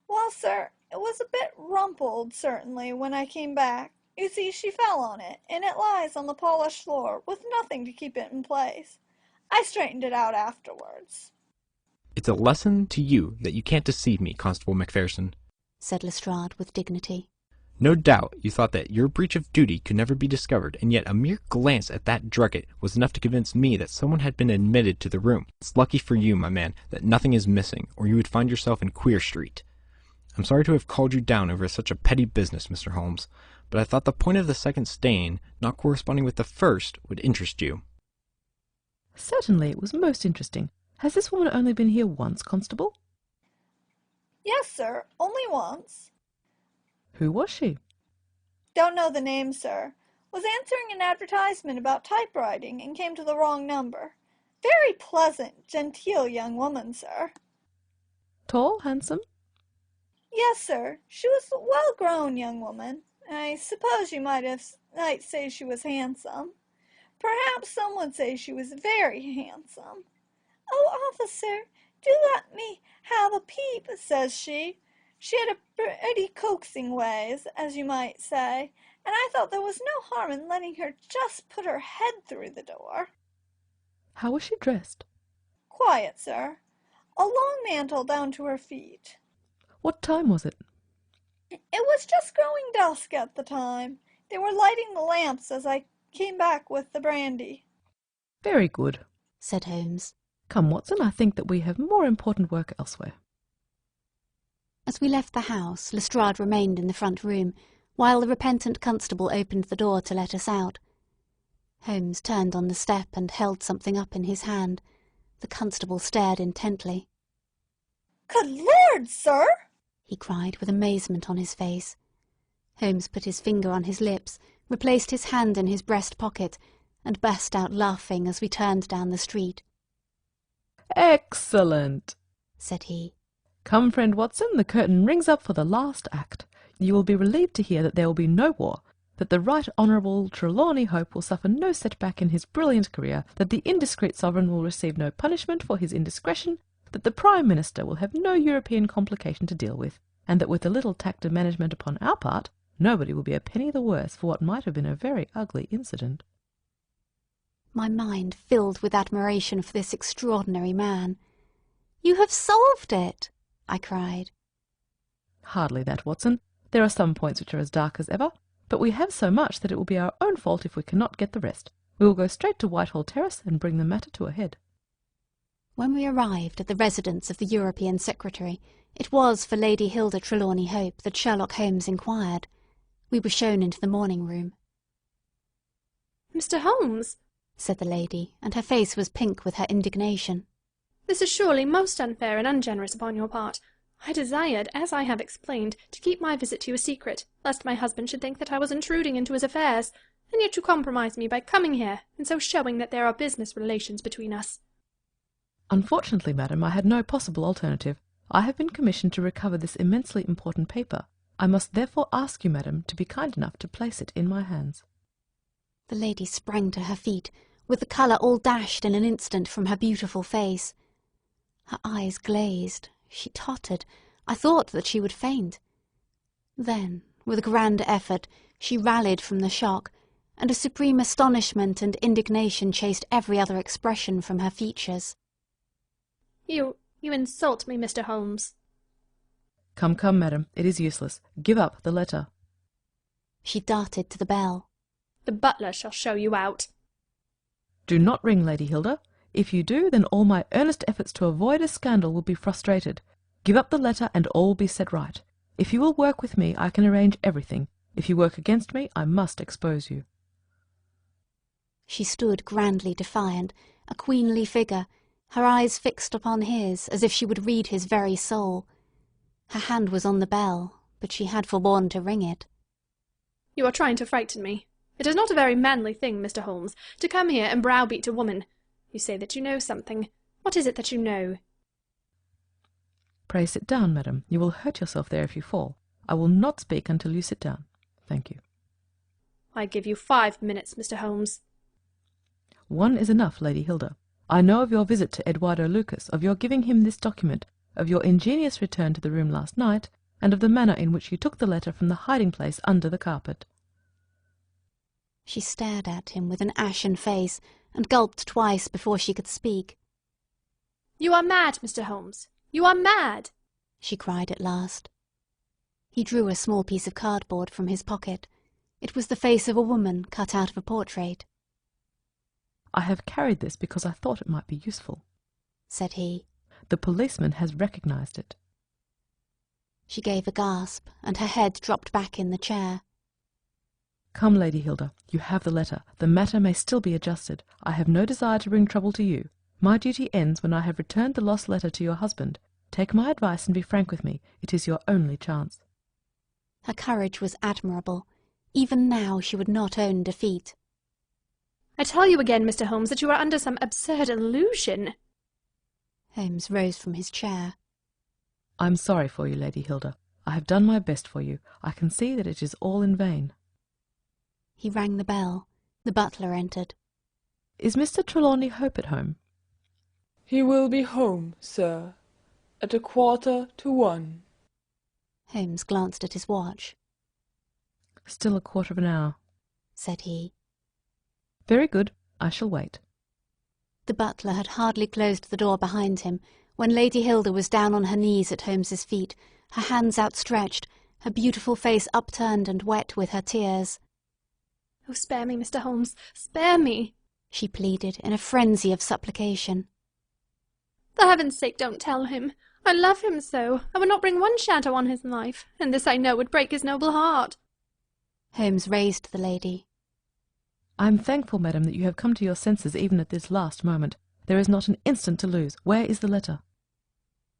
Well, sir, it was a bit rumpled, certainly, when I came back. You see, she fell on it, and it lies on the polished floor, with nothing to keep it in place. I straightened it out afterwards. It's a lesson to you that you can't deceive me, Constable Macpherson, said Lestrade with dignity. No doubt you thought that your breach of duty could never be discovered, and yet a mere glance at that drugget was enough to convince me that someone had been admitted to the room. It's lucky for you, my man, that nothing is missing, or you would find yourself in Queer Street. I'm sorry to have called you down over such a petty business, Mr. Holmes, but I thought the point of the second stain, not corresponding with the first, would interest you. Certainly, it was most interesting. Has this woman only been here once, Constable? Yes, sir, only once. Who was she? Don't know the name, sir. Was answering an advertisement about typewriting and came to the wrong number. Very pleasant, genteel young woman, sir. Tall, handsome? Yes, sir. She was a well-grown young woman. I suppose you might say she was handsome. Perhaps some would say she was very handsome. "Oh, officer, do let me have a peep," says she. She had a pretty coaxing ways, as you might say, and I thought there was no harm in letting her just put her head through the door. How was she dressed? Quiet, sir. A long mantle down to her feet. What time was it? It was just growing dusk at the time. They were lighting the lamps as I came back with the brandy. Very good, said Holmes. Come, Watson, I think that we have more important work elsewhere. As we left the house, Lestrade remained in the front room, while the repentant constable opened the door to let us out. Holmes turned on the step and held something up in his hand. The constable stared intently. "Good Lord, sir!" he cried with amazement on his face. Holmes put his finger on his lips, replaced his hand in his breast pocket, and burst out laughing as we turned down the street. "Excellent," said he. "Come, friend Watson, the curtain rings up for the last act. You will be relieved to hear that there will be no war, that the Right Honourable Trelawney Hope will suffer no setback in his brilliant career, that the indiscreet sovereign will receive no punishment for his indiscretion, that the Prime Minister will have no European complication to deal with, and that with a little tact and management upon our part, nobody will be a penny the worse for what might have been a very ugly incident." My mind filled with admiration for this extraordinary man. "You have solved it!" I cried. "Hardly that, Watson. There are some points which are as dark as ever, but we have so much that it will be our own fault if we cannot get the rest. We will go straight to Whitehall Terrace and bring the matter to a head." When we arrived at the residence of the European Secretary, it was for Lady Hilda Trelawney Hope that Sherlock Holmes inquired. We were shown into the morning room. "Mr. Holmes," said the lady, and her face was pink with her indignation. "this is surely most unfair and ungenerous upon your part. I desired, as I have explained, to keep my visit to you a secret, lest my husband should think that I was intruding into his affairs, and yet you compromise me by coming here, and so showing that there are business relations between us." "Unfortunately, madam, I had no possible alternative. I have been commissioned to recover this immensely important paper. I must therefore ask you, madam, to be kind enough to place it in my hands." The lady sprang to her feet, with the colour all dashed in an instant from her beautiful face. Her eyes glazed, she tottered, I thought that she would faint. Then, with a grand effort, she rallied from the shock, and a supreme astonishment and indignation chased every other expression from her features. You insult me, Mr. Holmes." "Come, come, madam, it is useless. Give up the letter." She darted to the bell. "The butler shall show you out." "Do not ring, Lady Hilda. If you do, then all my earnest efforts to avoid a scandal will be frustrated. Give up the letter, and all will be set right. If you will work with me, I can arrange everything. If you work against me, I must expose you." She stood grandly defiant, a queenly figure, her eyes fixed upon his, as if she would read his very soul. Her hand was on the bell, but she had forborne to ring it. "You are trying to frighten me. It is not a very manly thing, Mr. Holmes, to come here and browbeat a woman. You say that you know something. What is it that you know?" "Pray sit down, madam. You will hurt yourself there if you fall. I will not speak until you sit down. Thank you." "I give you 5 minutes, Mr. Holmes." "One is enough, Lady Hilda. I know of your visit to Eduardo Lucas, of your giving him this document, of your ingenious return to the room last night, and of the manner in which you took the letter from the hiding-place under the carpet." She stared at him with an ashen face, and gulped twice before she could speak. "You are mad, Mr. Holmes. You are mad!" she cried at last. He drew a small piece of cardboard from his pocket. It was the face of a woman cut out of a portrait. "I have carried this because I thought it might be useful," said he. "The policeman has recognized it." She gave a gasp, and her head dropped back in the chair. "Come, Lady Hilda, you have the letter. The matter may still be adjusted. I have no desire to bring trouble to you. My duty ends when I have returned the lost letter to your husband. Take my advice and be frank with me. It is your only chance." Her courage was admirable. Even now she would not own defeat. I tell you again, Mr. Holmes, that you are under some absurd illusion. Holmes rose from his chair. I'm sorry for you, Lady Hilda. I have done my best for you. I can see that it is all in vain. He rang the bell. The butler entered. Is Mr. Trelawney Hope at home? He will be home, sir, at 1:15. Holmes glanced at his watch. Still 1/4 hour, said he. Very good. I shall wait. The butler had hardly closed the door behind him when Lady Hilda was down on her knees at Holmes's feet, her hands outstretched, her beautiful face upturned and wet with her tears. "Oh, spare me, Mr. Holmes, spare me!" she pleaded in a frenzy of supplication. "For heaven's sake, don't tell him. I love him so. I would not bring one shadow on his life, and this I know would break his noble heart." Holmes raised the lady. I am thankful, madam, that you have come to your senses even at this last moment. There is not an instant to lose. Where is the letter?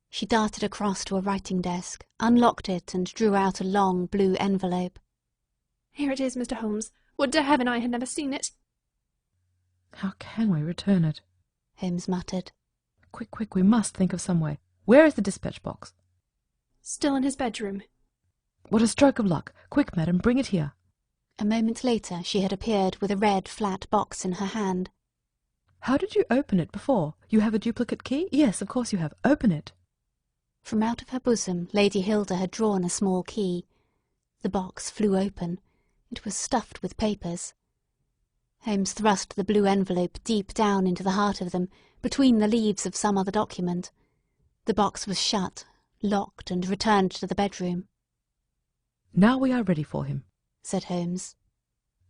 She darted across to a writing desk, unlocked it, and drew out a long blue envelope. "Here it is, Mr. Holmes. Would to heaven I had never seen it." How can we return it? Holmes muttered. Quick, quick, we must think of some way. Where is the dispatch box? "Still in his bedroom." What a stroke of luck! Quick, madam, bring it here. A moment later she had appeared with a red, flat box in her hand. How did you open it before? You have a duplicate key? Yes, of course you have. Open it. From out of her bosom Lady Hilda had drawn a small key. The box flew open. It was stuffed with papers. Holmes thrust the blue envelope deep down into the heart of them, between the leaves of some other document. The box was shut, locked, and returned to the bedroom. Now we are ready for him, said Holmes.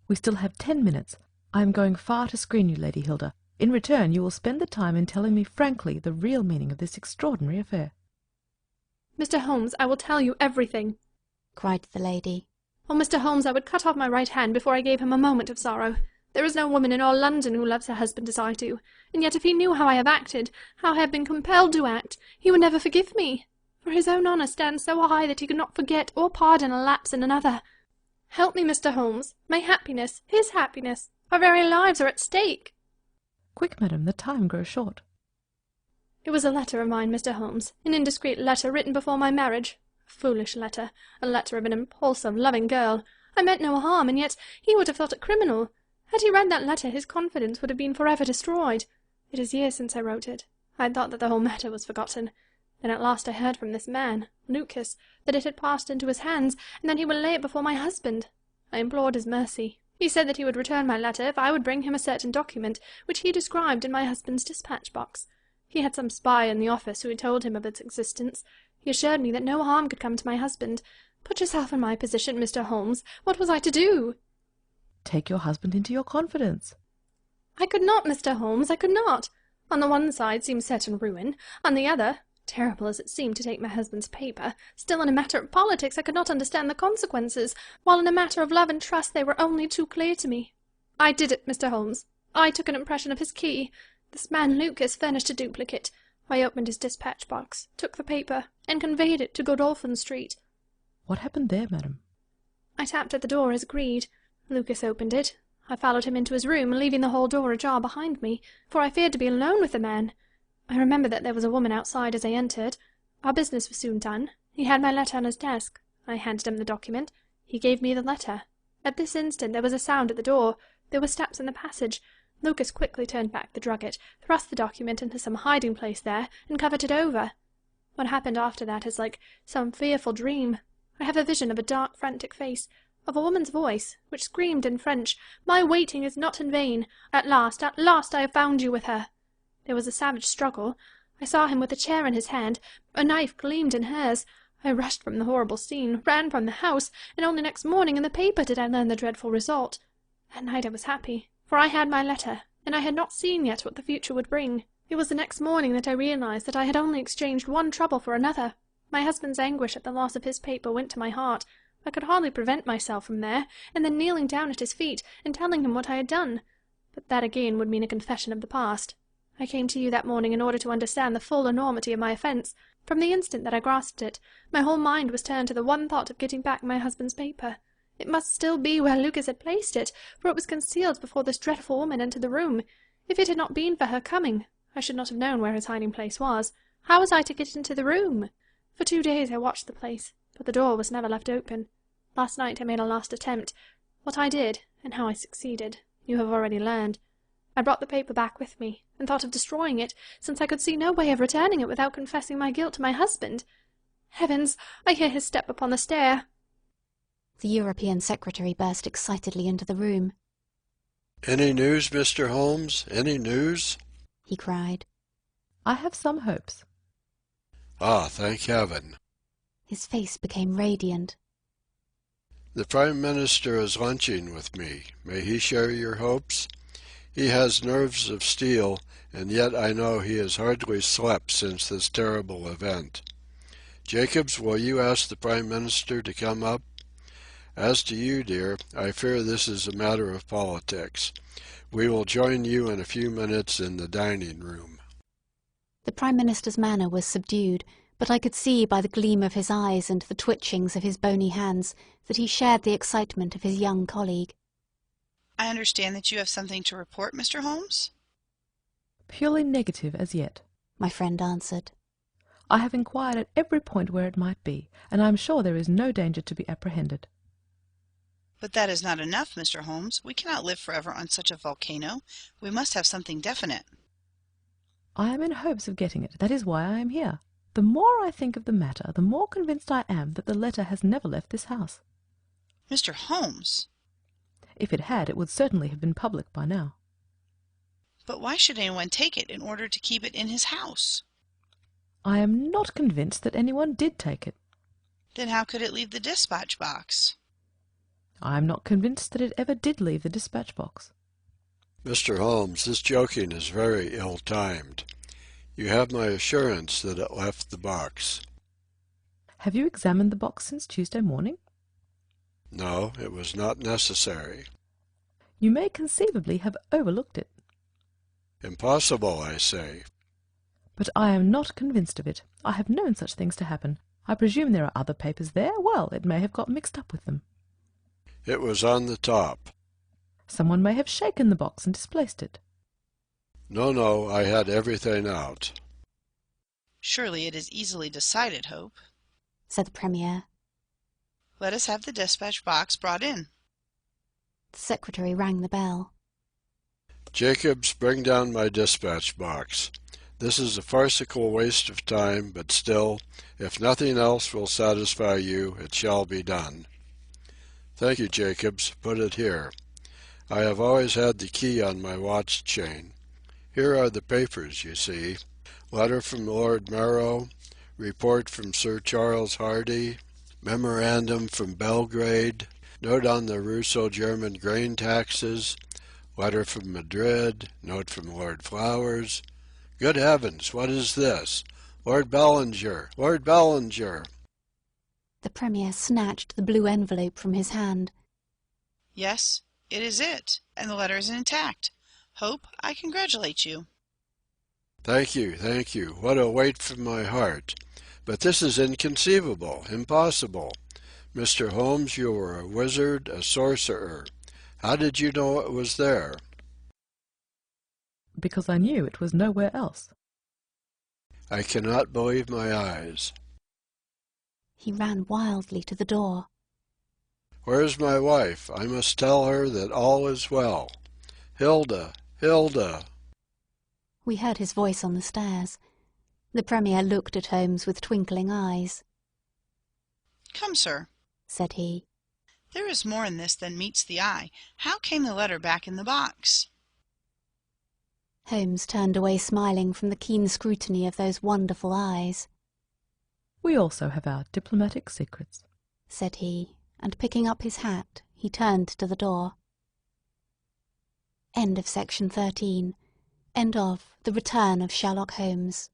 We still have 10 minutes. I am going far to screen you, Lady Hilda. In return, you will spend the time in telling me frankly the real meaning of this extraordinary affair. "Mr. Holmes, I will tell you everything," cried the lady. "Oh, Mr. Holmes, I would cut off my right hand before I gave him a moment of sorrow. There is no woman in all London who loves her husband as I do, and yet if he knew how I have acted, how I have been compelled to act, he would never forgive me. For his own honour stands so high that he could not forget or pardon a lapse in another. Help me, Mr. Holmes. My happiness, his happiness, our very lives are at stake." Quick, madam, the time grows short. "It was a letter of mine, Mr. Holmes, an indiscreet letter written before my marriage. A foolish letter, a letter of an impulsive, loving girl. I meant no harm, and yet he would have thought it criminal. Had he read that letter, his confidence would have been forever destroyed. It is years since I wrote it. I had thought that the whole matter was forgotten. Then at last I heard from this man, Lucas, that it had passed into his hands, and that he would lay it before my husband. I implored his mercy. He said that he would return my letter if I would bring him a certain document which he described in my husband's dispatch-box. He had some spy in the office who had told him of its existence. He assured me that no harm could come to my husband. Put yourself in my position, Mr. Holmes. What was I to do? Take your husband into your confidence. I could not, Mr. Holmes, I could not. On the one side seemed certain ruin, on the other, terrible as it seemed to take my husband's paper, still in a matter of politics I could not understand the consequences, while in a matter of love and trust they were only too clear to me. I did it, Mr. Holmes. I took an impression of his key. This man Lucas furnished a duplicate. I opened his dispatch-box, took the paper, and conveyed it to Godolphin Street. What happened there, madam? I tapped at the door as agreed. Lucas opened it. I followed him into his room, leaving the hall door ajar behind me, for I feared to be alone with the man. I remember that there was a woman outside as I entered. Our business was soon done. He had my letter on his desk. I handed him the document. He gave me the letter. At this instant there was a sound at the door. There were steps in the passage. Lucas quickly turned back the drugget, thrust the document into some hiding-place there, and covered it over. What happened after that is like some fearful dream. I have a vision of a dark, frantic face, of a woman's voice, which screamed in French, "My waiting is not in vain. At last I have found you with her." There was a savage struggle. I saw him with a chair in his hand. A knife gleamed in hers. I rushed from the horrible scene, ran from the house, and only next morning in the paper did I learn the dreadful result. That night I was happy, for I had my letter, and I had not seen yet what the future would bring. It was the next morning that I realized that I had only exchanged one trouble for another. My husband's anguish at the loss of his paper went to my heart. I could hardly prevent myself from there, and then kneeling down at his feet and telling him what I had done. But that again would mean a confession of the past. I came to you that morning in order to understand the full enormity of my offence. From the instant that I grasped it, my whole mind was turned to the one thought of getting back my husband's paper. It must still be where Lucas had placed it, for it was concealed before this dreadful woman entered the room. If it had not been for her coming, I should not have known where his hiding-place was. How was I to get into the room? For 2 days I watched the place, but the door was never left open. Last night I made a last attempt. What I did, and how I succeeded, you have already learned. I brought the paper back with me, and thought of destroying it, since I could see no way of returning it without confessing my guilt to my husband. Heavens, I hear his step upon the stair. The European secretary burst excitedly into the room. "Any news, Mr. Holmes? Any news?" he cried. I have some hopes. Ah, thank heaven. His face became radiant. The Prime Minister is lunching with me. May he share your hopes? He has nerves of steel, and yet I know he has hardly slept since this terrible event. Jacobs, will you ask the Prime Minister to come up? As to you, dear, I fear this is a matter of politics. We will join you in a few minutes in the dining-room. The Prime Minister's manner was subdued, but I could see by the gleam of his eyes and the twitchings of his bony hands that he shared the excitement of his young colleague. I understand that you have something to report, Mr. Holmes? Purely negative as yet, my friend answered. I have inquired at every point where it might be, and I am sure there is no danger to be apprehended. But that is not enough, Mr. Holmes. We cannot live forever on such a volcano. We must have something definite. I am in hopes of getting it. That is why I am here. The more I think of the matter, the more convinced I am that the letter has never left this house. Mr. Holmes! If it had, it would certainly have been public by now. But why should anyone take it in order to keep it in his house? I am not convinced that anyone did take it. Then how could it leave the dispatch box? I am not convinced that it ever did leave the dispatch box. Mr. Holmes, this joking is very ill-timed. You have my assurance that it left the box. Have you examined the box since Tuesday morning? No, it was not necessary. You may conceivably have overlooked it. Impossible, I say. But I am not convinced of it. I have known such things to happen. I presume there are other papers there. Well, it may have got mixed up with them. It was on the top. Someone may have shaken the box and displaced it. No, I had everything out. Surely it is easily decided, Hope, said the Premier. Let us have the dispatch box brought in. The secretary rang the bell. Jacobs, bring down my dispatch box. This is a farcical waste of time, but still, if nothing else will satisfy you, it shall be done. Thank you, Jacobs. Put it here. I have always had the key on my watch chain. Here are the papers, you see. Letter from Lord Marrow, report from Sir Charles Hardy, memorandum from Belgrade, note on the Russo-German grain taxes, letter from Madrid, note from Lord Flowers. Good heavens, what is this? Lord Bellinger! Lord Bellinger! The Premier snatched the blue envelope from his hand. Yes, it is it, and the letter is intact. Hope, I congratulate you. Thank you. What a weight from my heart. But this is inconceivable, impossible. Mr. Holmes, you are a wizard, a sorcerer. How did you know it was there? Because I knew it was nowhere else. I cannot believe my eyes. He ran wildly to the door. Where is my wife? I must tell her that all is well. Hilda! Hilda! We heard his voice on the stairs. The Premier looked at Holmes with twinkling eyes. Come, sir, said he. There is more in this than meets the eye. How came the letter back in the box? Holmes turned away smiling from the keen scrutiny of those wonderful eyes. We also have our diplomatic secrets, said he, and picking up his hat, he turned to the door. End of section 13. End of The Return of Sherlock Holmes.